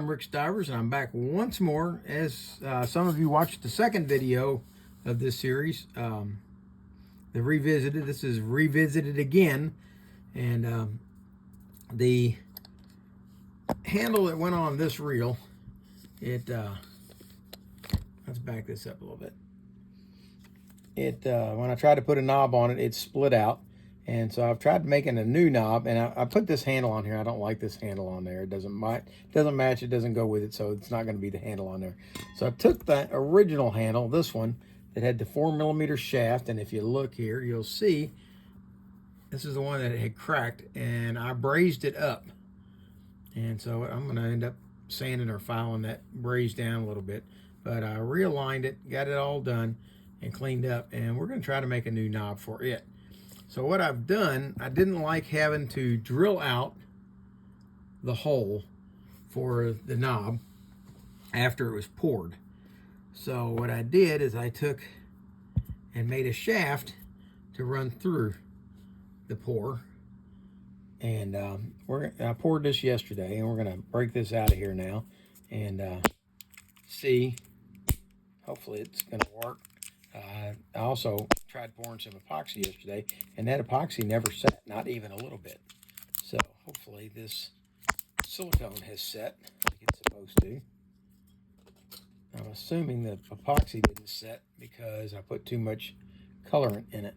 I'm Rick Stivers, and I'm back once more. As some of you watched the second video of this series, the Revisited. This is Revisited again, and the handle that went on this reel, let's back this up a little bit. When I tried to put a knob on it, it split out. And so I've tried making a new knob, and I put this handle on here. I don't like this handle on there. It doesn't match, it doesn't go with it, so it's not going to be the handle on there. So I took that original handle, this one, that had the 4mm shaft, and if you look here, you'll see this is the one that had cracked, and I brazed it up. And so I'm going to end up sanding or filing that braze down a little bit. But I realigned it, got it all done, and cleaned up, and we're going to try to make a new knob for it. So what I've done, I didn't like having to drill out the hole for the knob after it was poured. So what I did is I took and made a shaft to run through the pour. And I poured this yesterday, and we're going to break this out of here now and see. Hopefully it's going to work. I also tried pouring some epoxy yesterday, and that epoxy never set, not even a little bit. So hopefully this silicone has set like it's supposed to. I'm assuming the epoxy didn't set because I put too much colorant in it.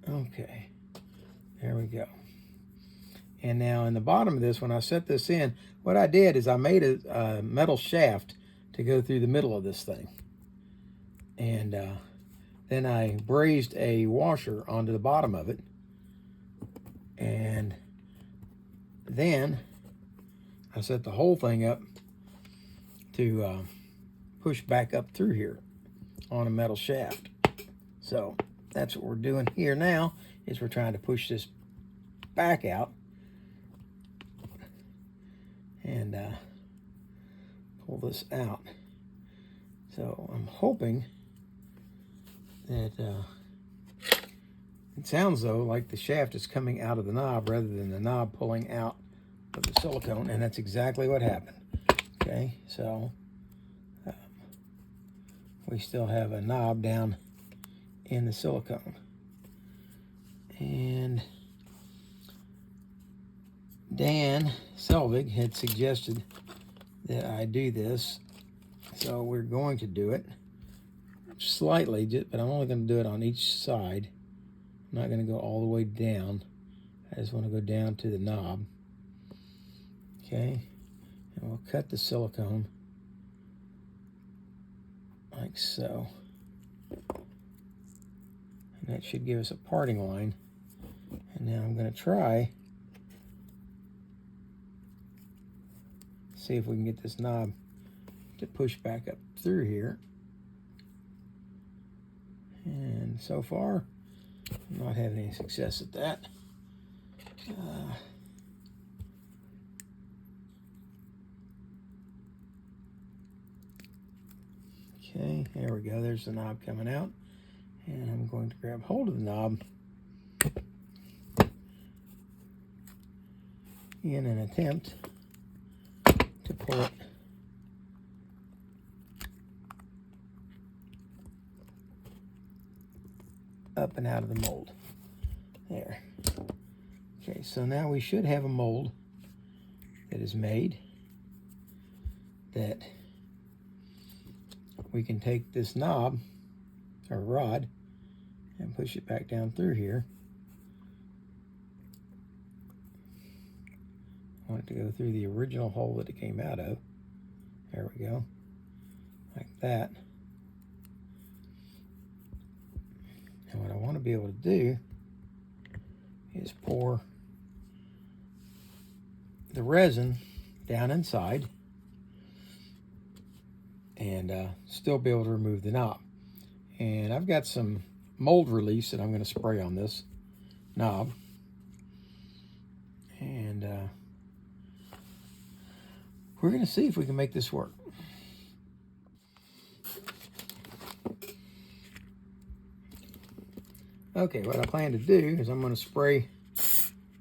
Okay, there we go. And now in the bottom of this, when I set this in, what I did is I made a metal shaft to go through the middle of this thing. And then I brazed a washer onto the bottom of it. And then I set the whole thing up to push back up through here on a metal shaft. So that's what we're doing here now, is we're trying to push this back out and pull this out. So I'm hoping that it sounds though like the shaft is coming out of the knob rather than the knob pulling out of the silicone, and that's exactly what happened. Okay, so we still have a knob down in the silicone, and Dan Selvig had suggested that I do this, so we're going to do it slightly, but I'm only going to do it on each side. I'm not going to go all the way down. I just want to go down to the knob. Okay, and we'll cut the silicone like so. And that should give us a parting line. And now I'm going to try see if we can get this knob to push back up through here. And so far, I'm not having any success at that. Okay, there we go. There's the knob coming out. And I'm going to grab hold of the knob in an attempt to pull it up and out of the mold. There. Okay, so now we should have a mold that is made that we can take this knob or rod and push it back down through here. I want it to go through the original hole that it came out of. There we go. Like that. And what I want to be able to do is pour the resin down inside and still be able to remove the knob. And I've got some mold release that I'm going to spray on this knob. And we're going to see if we can make this work. Okay, what I plan to do is I'm going to spray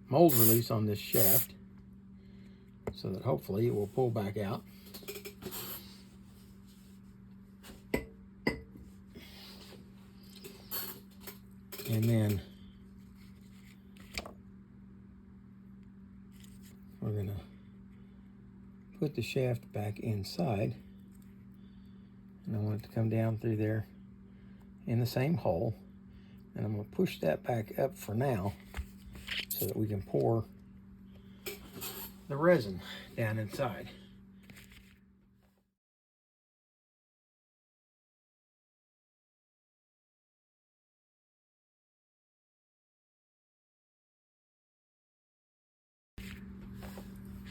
mold release on this shaft so that hopefully it will pull back out. And then we're going to put the shaft back inside. And I want it to come down through there in the same hole. And I'm going to push that back up for now so that we can pour the resin down inside.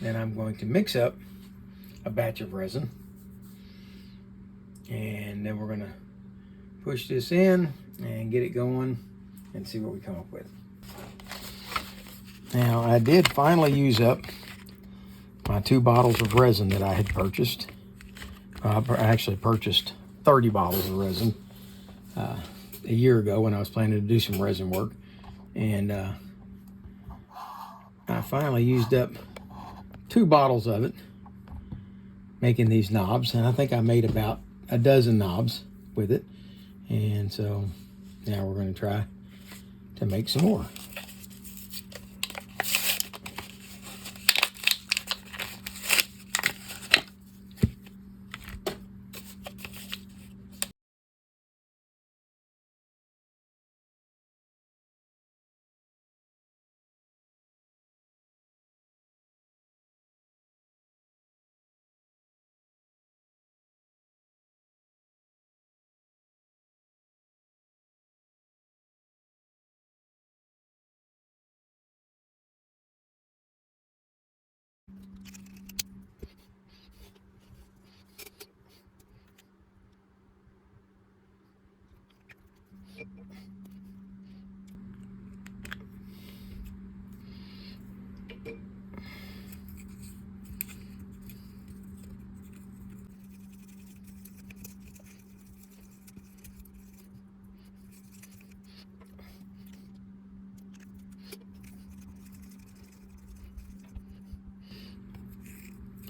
Then I'm going to mix up a batch of resin, and then we're going to push this in and get it going and see what we come up with. Now, I did finally use up my 2 bottles of resin that I had purchased. I actually purchased 30 bottles of resin a year ago when I was planning to do some resin work, and I finally used up 2 bottles of it making these knobs, and I think I made about a dozen knobs with it. And so now we're going to try to make some more.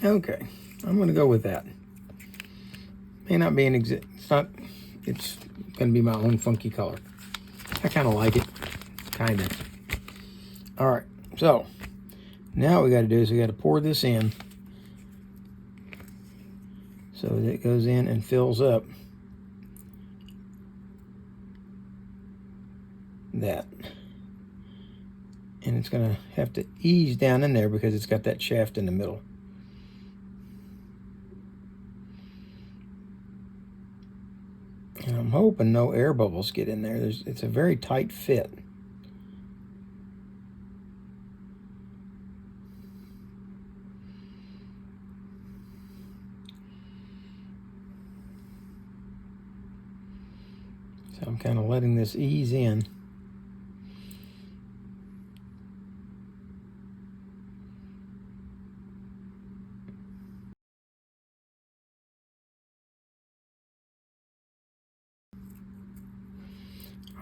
Okay, I'm going to go with that. May not be it's going to be my own funky color. I kind of like it, kind of. All right, so now what we got to do is we got to pour this in so that it goes in and fills up that. And it's going to have to ease down in there because it's got that shaft in the middle. And I'm hoping no air bubbles get in there. It's a very tight fit. So I'm kind of letting this ease in.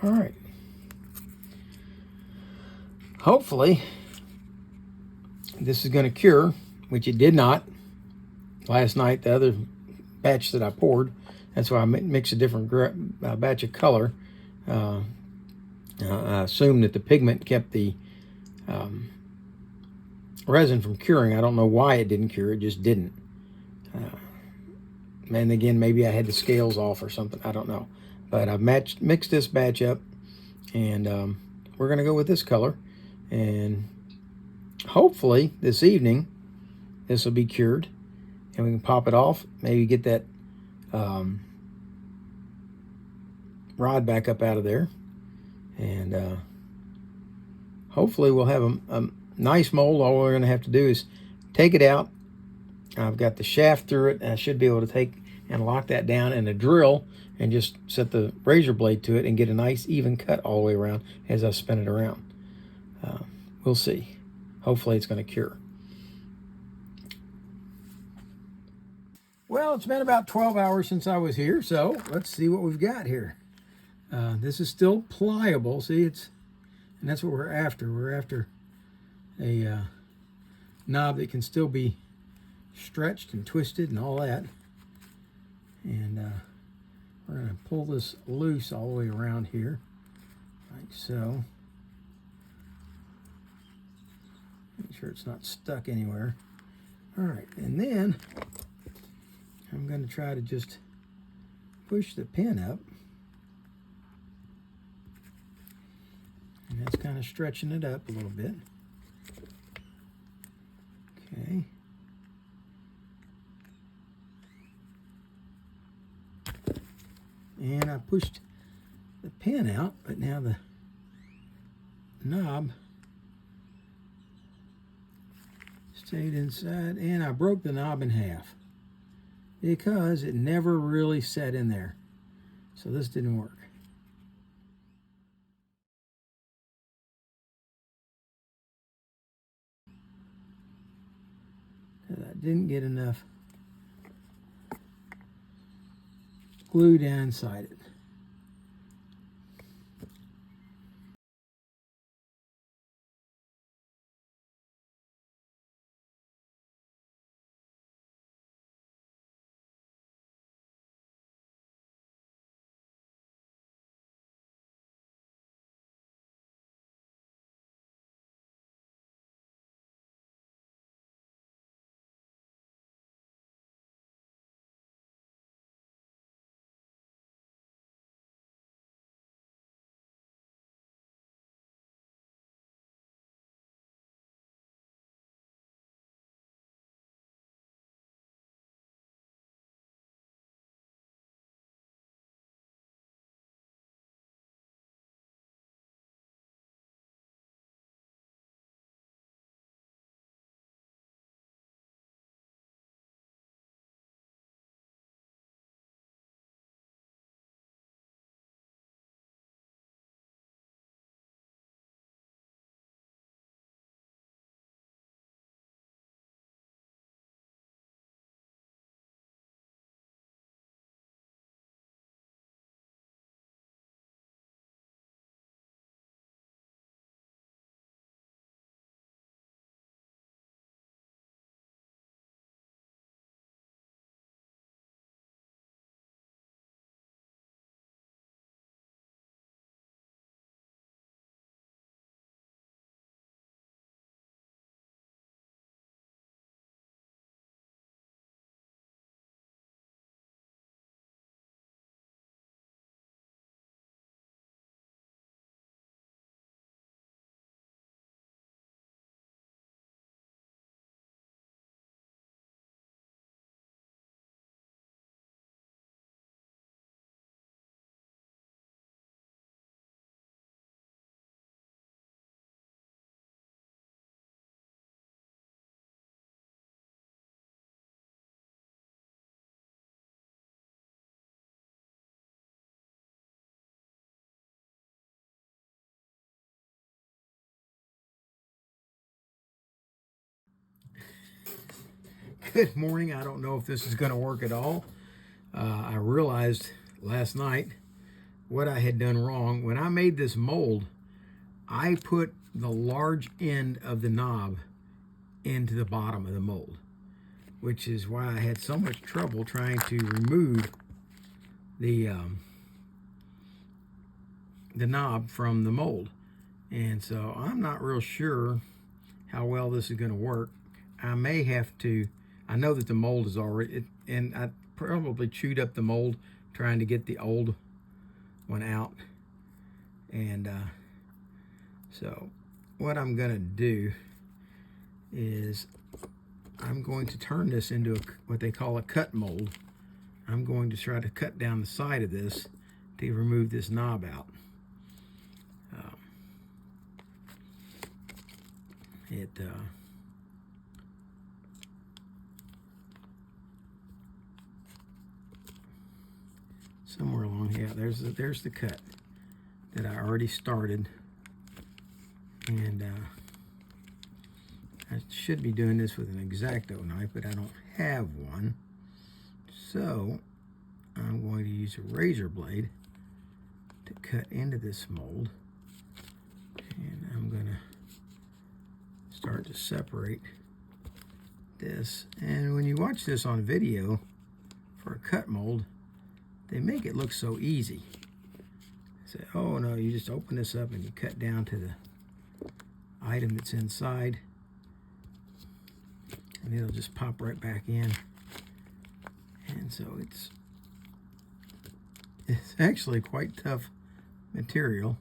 All right. Hopefully, this is going to cure, which it did not. Last night, the other batch that I poured, that's why I mixed a different batch of color. I assumed that the pigment kept the resin from curing. I don't know why it didn't cure. It just didn't. And again, maybe I had the scales off or something. I don't know. But I've mixed this batch up, and we're going to go with this color. And hopefully this evening, this will be cured, and we can pop it off. Maybe get that rod back up out of there. And hopefully we'll have a nice mold. All we're going to have to do is take it out. I've got the shaft through it, and I should be able to take and lock that down in a drill and just set the razor blade to it and get a nice even cut all the way around as I spin it around. We'll see. Hopefully it's going to cure. Well, it's been about 12 hours since I was here, so let's see what we've got here. This is still pliable. See, and that's what we're after. We're after a knob that can still be stretched and twisted and all that. And we're going to pull this loose all the way around here, like so. Make sure it's not stuck anywhere. All right, and then I'm going to try to just push the pin up. And that's kind of stretching it up a little bit. Okay. And I pushed the pin out, but now the knob stayed inside, and I broke the knob in half because it never really set in there. So this didn't work. Because I didn't get enough glue down inside it. Good morning. I don't know if this is going to work at all. I realized last night what I had done wrong. When I made this mold, I put the large end of the knob into the bottom of the mold, which is why I had so much trouble trying to remove the knob from the mold. And so I'm not real sure how well this is going to work. I may have to, I know that the mold is already, and I probably chewed up the mold trying to get the old one out. And so what I'm going to do is I'm going to turn this into what they call a cut mold. I'm going to try to cut down the side of this to remove this knob out. Somewhere along here, there's the cut that I already started, and I should be doing this with an X-Acto knife, but I don't have one, so I'm going to use a razor blade to cut into this mold. And I'm going to start to separate this. And when you watch this on video for a cut mold, they make it look so easy. Say, oh no, you just open this up and you cut down to the item that's inside, and it'll just pop right back in. And so it's actually quite tough material.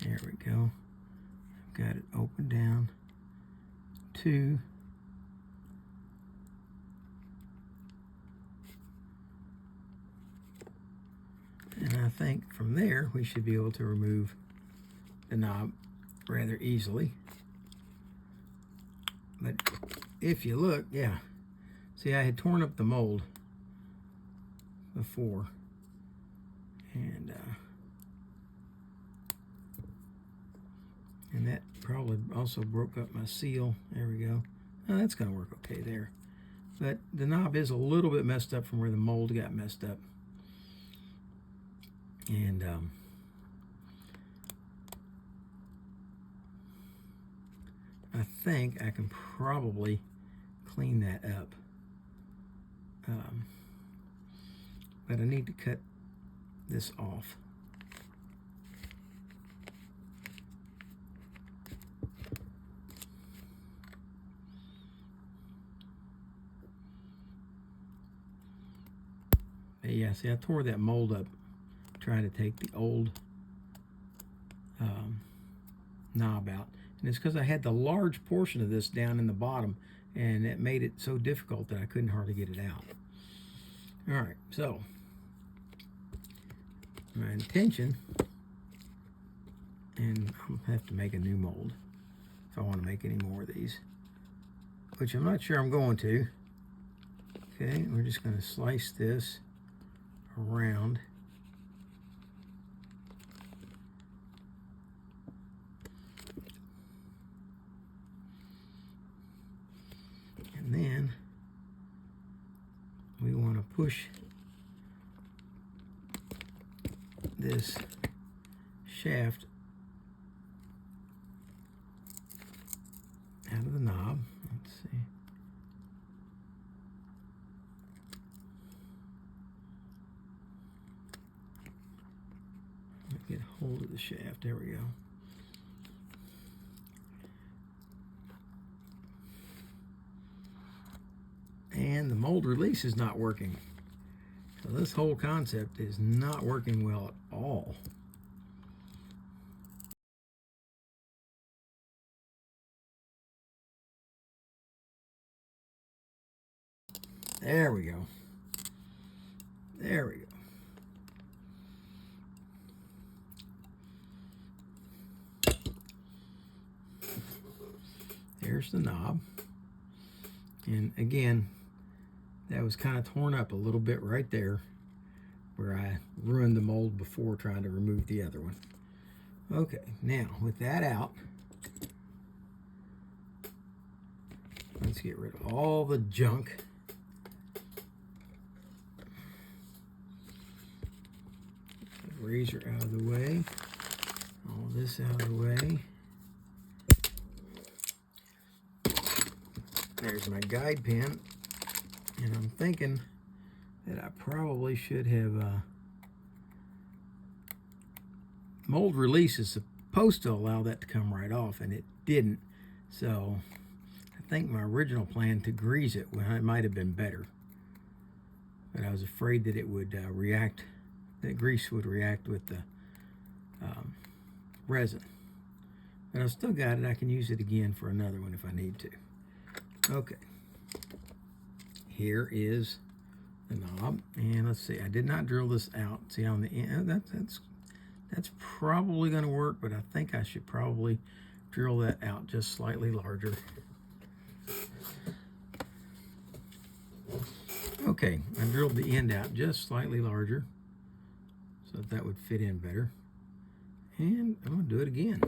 There we go. I've got it open down to and I think from there we should be able to remove the knob rather easily. But if you look, yeah, see, I had torn up the mold before, and that probably also broke up my seal. There we go. Oh, that's going to work okay there. But the knob is a little bit messed up from where the mold got messed up. And I think I can probably clean that up. But I need to cut this off. Yeah, see, I tore that mold up trying to take the old knob out. And it's because I had the large portion of this down in the bottom, and it made it so difficult that I couldn't hardly get it out. All right, so my intention, and I'll have to make a new mold if I want to make any more of these, which I'm not sure I'm going to. Okay, we're just going to slice this around. And then we want to push this shaft out of the knob. Let's see. Get hold of the shaft. There we go. And the mold release is not working. So this whole concept is not working well at all. There we go. There we go. There's the knob. And again, that was kind of torn up a little bit right there where I ruined the mold before trying to remove the other one. Okay, now with that out, let's get rid of all the junk. Razor out of the way, all this out of the way. There's my guide pin, and I'm thinking that I probably should have mold release is supposed to allow that to come right off, and it didn't. So I think my original plan to grease it, well, it might have been better, but I was afraid that it would react, that grease would react with the resin. But I've still got it. I can use it again for another one if I need to. Okay, here is the knob, and let's see, I did not drill this out. See on the end, that's probably going to work, but I think I should probably drill that out just slightly larger. Okay, I drilled the end out just slightly larger so that would fit in better. And I'm going to do it again.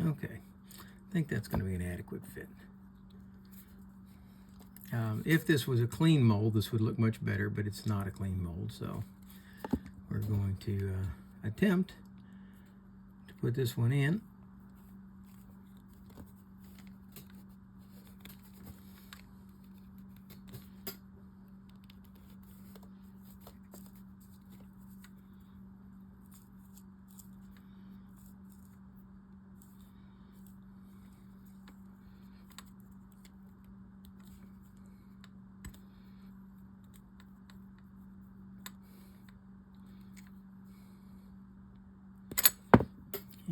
Okay, I think that's going to be an adequate fit. If this was a clean mold, this would look much better, but it's not a clean mold, so we're going to attempt to put this one in.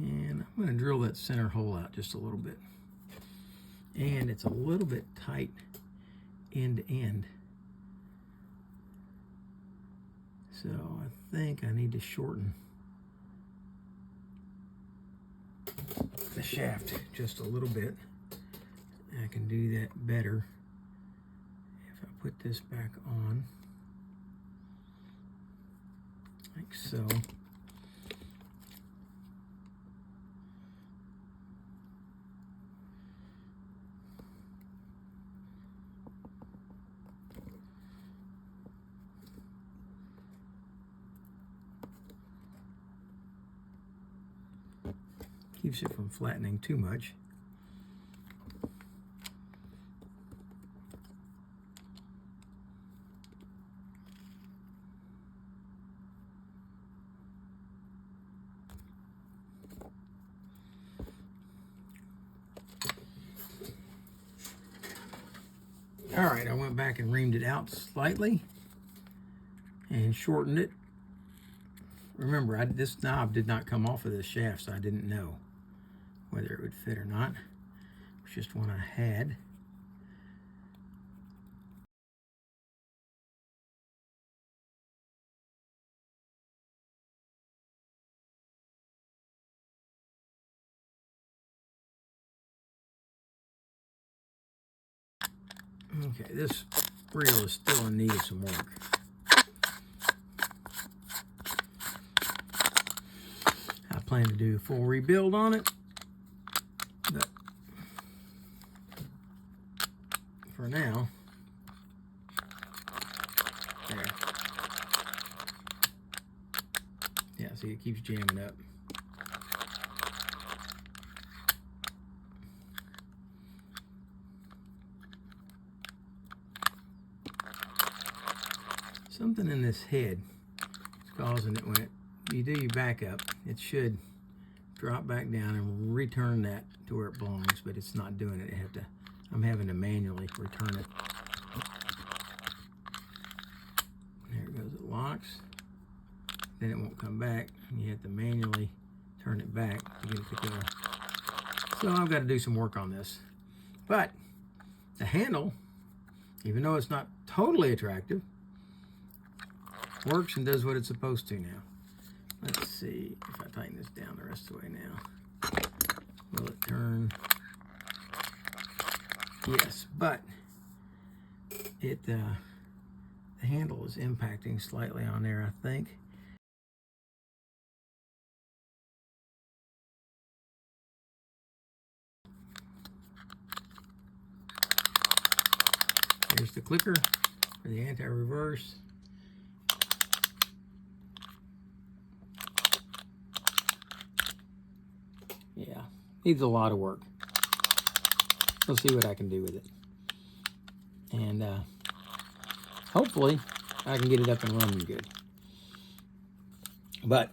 And I'm going to drill that center hole out just a little bit. And it's a little bit tight end to end. So I think I need to shorten the shaft just a little bit. I can do that better if I put this back on, like so. Keeps it from flattening too much. All right, I went back and reamed it out slightly and shortened it. Remember, this knob did not come off of this shaft, so I didn't know whether it would fit or not. It's just one I had. Okay, this reel is still in need of some work. I plan to do a full rebuild on it, but for now, there. Yeah, see, it keeps jamming up. Something in this head is causing it. When you do your backup, it should drop back down and return that to where it belongs, but it's not doing it. I'm having to manually return it. There it goes, it locks. Then it won't come back. You have to manually turn it back to get it to go. So I've got to do some work on this. But the handle, even though it's not totally attractive, works and does what it's supposed to now. Let's see if I tighten this down the rest of the way now. Will it turn? Yes, but it the handle is impacting slightly on there, I think. Here's the clicker for the anti-reverse. Yeah, needs a lot of work. We'll see what I can do with it. And hopefully I can get it up and running good. But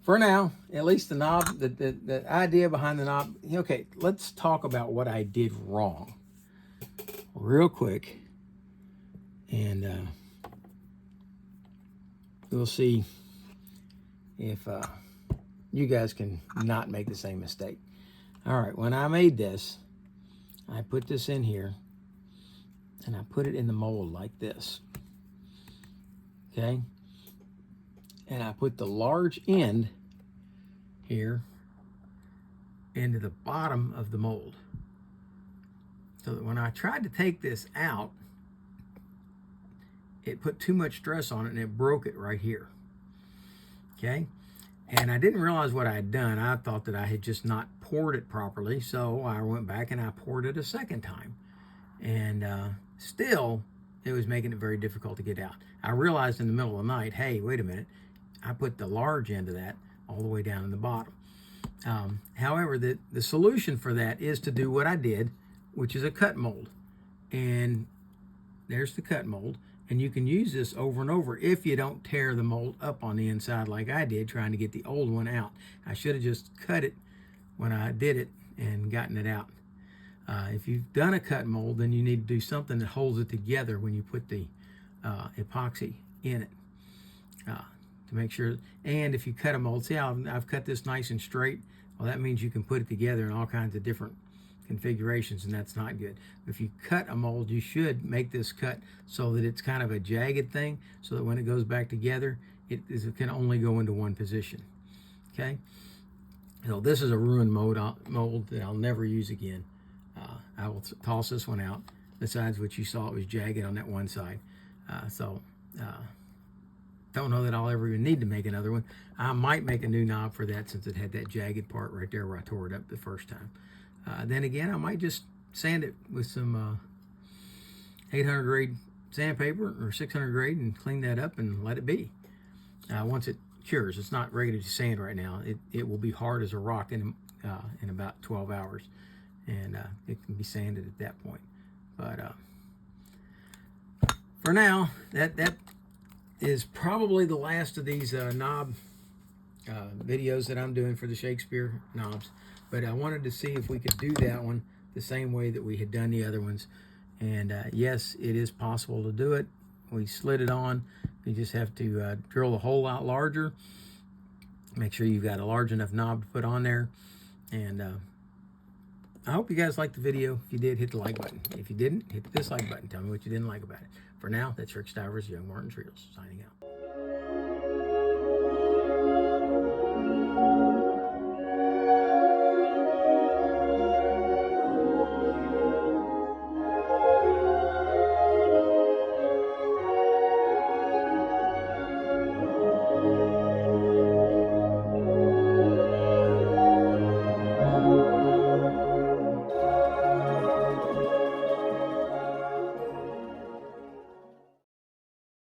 for now, at least the knob, the idea behind the knob, okay, let's talk about what I did wrong real quick. And we'll see if you guys can not make the same mistake. All right, when I made this, I put this in here and I put it in the mold like this, okay? And I put the large end here into the bottom of the mold. So that when I tried to take this out, it put too much stress on it and it broke it right here. Okay? And I didn't realize what I had done. I thought that I had just not poured it properly, so I went back and I poured it a second time. And still, it was making it very difficult to get out. I realized in the middle of the night, hey, wait a minute, I put the large end of that all the way down in the bottom. However, the solution for that is to do what I did, which is a cut mold. And there's the cut mold. And you can use this over and over if you don't tear the mold up on the inside like I did trying to get the old one out. I should have just cut it when I did it and gotten it out. If you've done a cut mold, then you need to do something that holds it together when you put the epoxy in it to make sure. And if you cut a mold, see how I've cut this nice and straight? Well, that means you can put it together in all kinds of different configurations, and that's not good. If you cut a mold, you should make this cut so that it's kind of a jagged thing, so that when it goes back together, it can only go into one position. Okay? So this is a ruined mold that I'll never use again. I will toss this one out. Besides what you saw, it was jagged on that one side. Don't know that I'll ever even need to make another one. I might make a new knob for that since it had that jagged part right there where I tore it up the first time. Then again, I might just sand it with some 800 grade sandpaper or 600 grade and clean that up and let it be. Once it cures, it's not ready to sand right now. It will be hard as a rock in about 12 hours. And it can be sanded at that point. But for now, that is probably the last of these knob videos that I'm doing for the Shakespeare knobs. But I wanted to see if we could do that one the same way that we had done the other ones. And yes, it is possible to do it. We slid it on. You just have to drill the hole out larger. Make sure you've got a large enough knob to put on there. And I hope you guys liked the video. If you did, hit the like button. If you didn't, hit the dislike button. Tell me what you didn't like about it. For now, that's Rick Stivers, YoungMartin'sReels, signing out.